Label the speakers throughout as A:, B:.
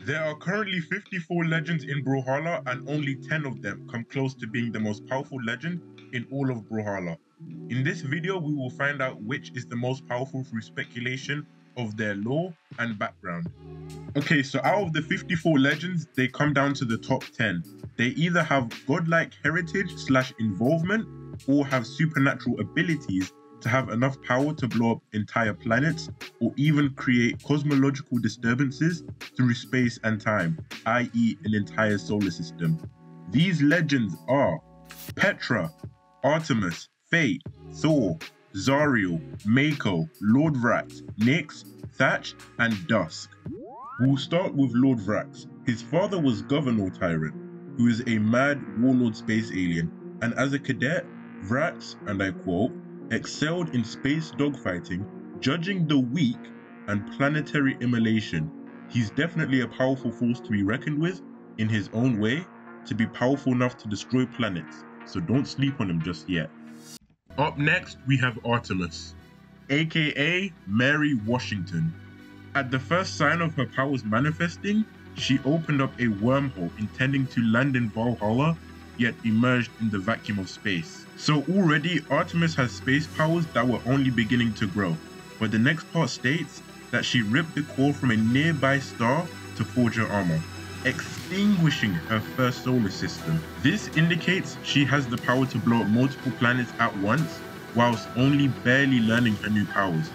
A: There are currently 54 legends in Brawlhalla, and only 10 of them come close to being the most powerful legend in all of Brawlhalla. In this video, we will find out which is the most powerful through speculation of their lore and background. Okay, so out of the 54 legends, they come down to the top 10. They either have godlike heritage / involvement, or have supernatural abilities to have enough power to blow up entire planets, or even create cosmological disturbances through space and time, i.e. an entire solar system. These legends are Petra, Artemis, Fait, Thor, Zariel, Mako, Lord Vraxx, Nyx, Thatch, and Dusk. We'll start with Lord Vraxx. His father was Governor Tyrant, who is a mad warlord space alien, and as a cadet, Vraxx, and I quote, excelled in space dogfighting, judging the weak, and planetary immolation. He's definitely a powerful force to be reckoned with in his own way, to be powerful enough to destroy planets, so don't sleep on him just yet. Up next, we have Artemis, aka Mary Washington. At the first sign of her powers manifesting, she opened up a wormhole intending to land in Brawlhalla, yet emerged in the vacuum of space. So already Artemis has space powers that were only beginning to grow, but the next part states that she ripped the core from a nearby star to forge her armor, extinguishing her first solar system. This indicates she has the power to blow up multiple planets at once, whilst only barely learning her new powers,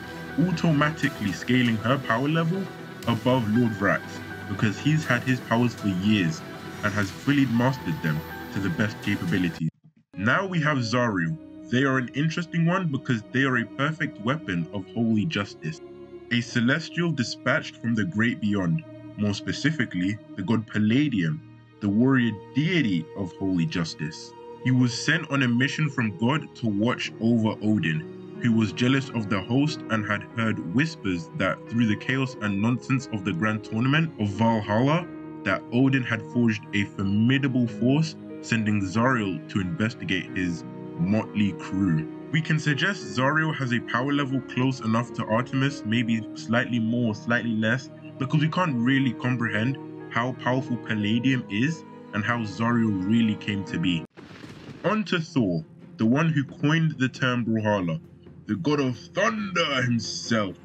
A: automatically scaling her power level above Lord Vraxx, because he's had his powers for years and has fully mastered them to the best capabilities. Now we have Zariel. They are an interesting one because they are a perfect weapon of holy justice, a celestial dispatched from the great beyond, more specifically the god Palladium, the warrior deity of holy justice. He was sent on a mission from God to watch over Odin, who was jealous of the host and had heard whispers that through the chaos and nonsense of the grand tournament of Valhalla, that Odin had forged a formidable force, sending Zariel to investigate his motley crew. We can suggest Zariel has a power level close enough to Artemis, maybe slightly more, slightly less, because we can't really comprehend how powerful Palladium is and how Zariel really came to be. On to Thor, the one who coined the term Brawlhalla, the god of thunder himself.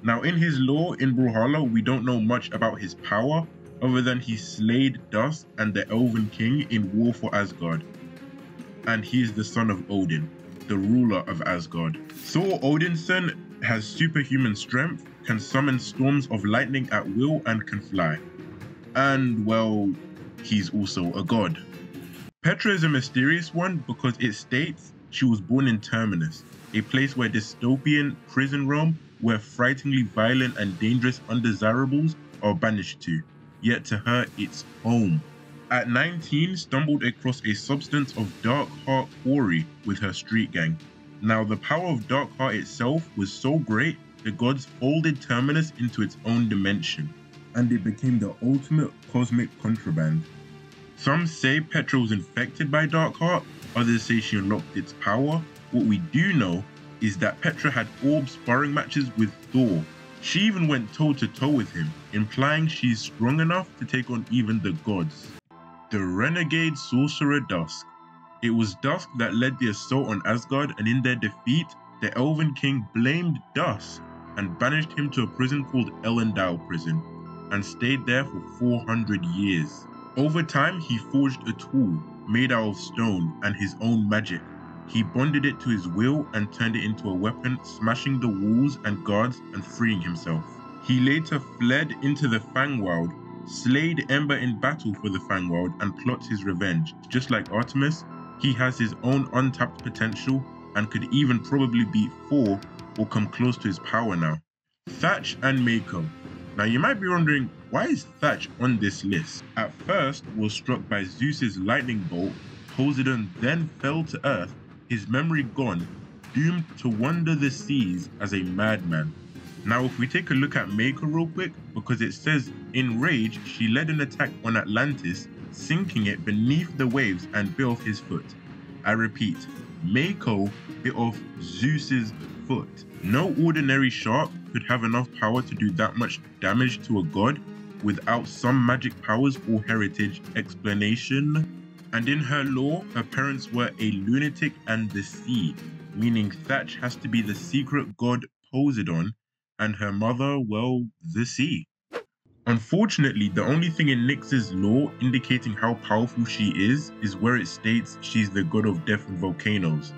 A: Now in his lore in Brawlhalla, we don't know much about his power, other than he slayed Dusk and the Elven King in war for Asgard. And he is the son of Odin, the ruler of Asgard. Thor Odinson has superhuman strength, can summon storms of lightning at will, and can fly. And well, he's also a god. Petra is a mysterious one because it states she was born in Terminus, a place where dystopian prison realm where frighteningly violent and dangerous undesirables are banished to. Yet to her, it's home. At 19, stumbled across a substance of dark heart quarry with her street gang. Now the power of dark heart itself was so great, the gods folded Terminus into its own dimension, and it became the ultimate cosmic contraband. Some say Petra was infected by dark heart, others say she unlocked its power. What we do know is that Petra had orb sparring matches with Thor. She even went toe-to-toe with him, implying she's strong enough to take on even the gods. The renegade sorcerer Dusk. It was Dusk that led the assault on Asgard, and in their defeat, the Elven King blamed Dusk and banished him to a prison called Elendil Prison, and stayed there for 400 years. Over time, he forged a tool made out of stone and his own magic. He bonded it to his will and turned it into a weapon, smashing the walls and guards and freeing himself. He later fled into the Fangworld, slayed Ember in battle for the Fangworld, and plots his revenge. Just like Artemis, he has his own untapped potential and could even probably beat Thor or come close to his power now. Thatch and Mako. Now you might be wondering, why is Thatch on this list? At first, was struck by Zeus's lightning bolt, Poseidon then fell to earth, his memory gone, doomed to wander the seas as a madman. Now if we take a look at Mako real quick, because it says in rage she led an attack on Atlantis, sinking it beneath the waves and bit off his foot. I repeat, Mako bit off Zeus's foot. No ordinary shark could have enough power to do that much damage to a god, without some magic powers or heritage explanation. And in her lore, her parents were a lunatic and the sea, meaning Thatch has to be the secret god Poseidon, and her mother, well, the sea. Unfortunately, the only thing in Nyx's lore indicating how powerful she is where it states she's the god of death and volcanoes,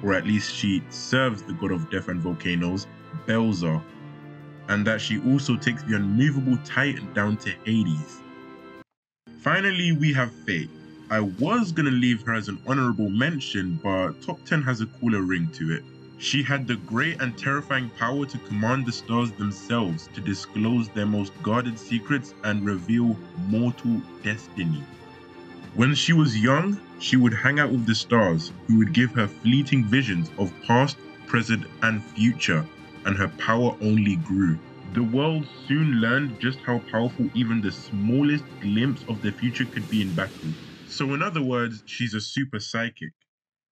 A: or at least she serves the god of death and volcanoes, Belzer, and that she also takes the unmovable Titan down to Hades. Finally, we have Fait. I was gonna leave her as an honorable mention, but top 10 has a cooler ring to it. She had the great and terrifying power to command the stars themselves to disclose their most guarded secrets and reveal mortal destiny. When she was young, she would hang out with the stars, who would give her fleeting visions of past, present, and future, and her power only grew. The world soon learned just how powerful even the smallest glimpse of the future could be in battle. So in other words, she's a super psychic,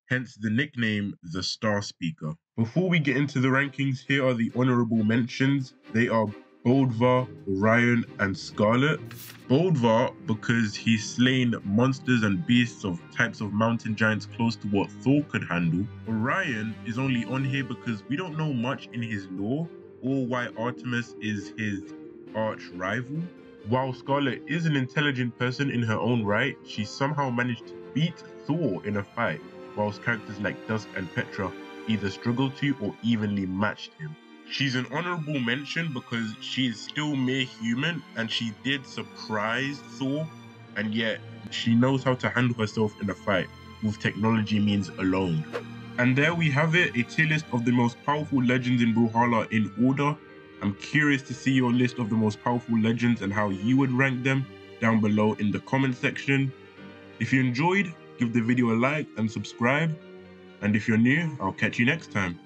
A: hence the nickname the Star Speaker. Before we get into the rankings, here are the honorable mentions. They are Boldvar, Orion, and Scarlet. Boldvar because he's slain monsters and beasts of types of mountain giants close to what Thor could handle. Orion is only on here because we don't know much in his lore or why Artemis is his arch rival. While Scarlet is an intelligent person in her own right, she somehow managed to beat Thor in a fight, whilst characters like Dusk and Petra either struggled to or evenly matched him. She's an honorable mention because she is still mere human and she did surprise Thor, and yet she knows how to handle herself in a fight with technology means alone. And there we have it, a tier list of the most powerful legends in Brawlhalla in order. I'm curious to see your list of the most powerful legends and how you would rank them down below in the comment section. If you enjoyed, give the video a like and subscribe. And if you're new, I'll catch you next time.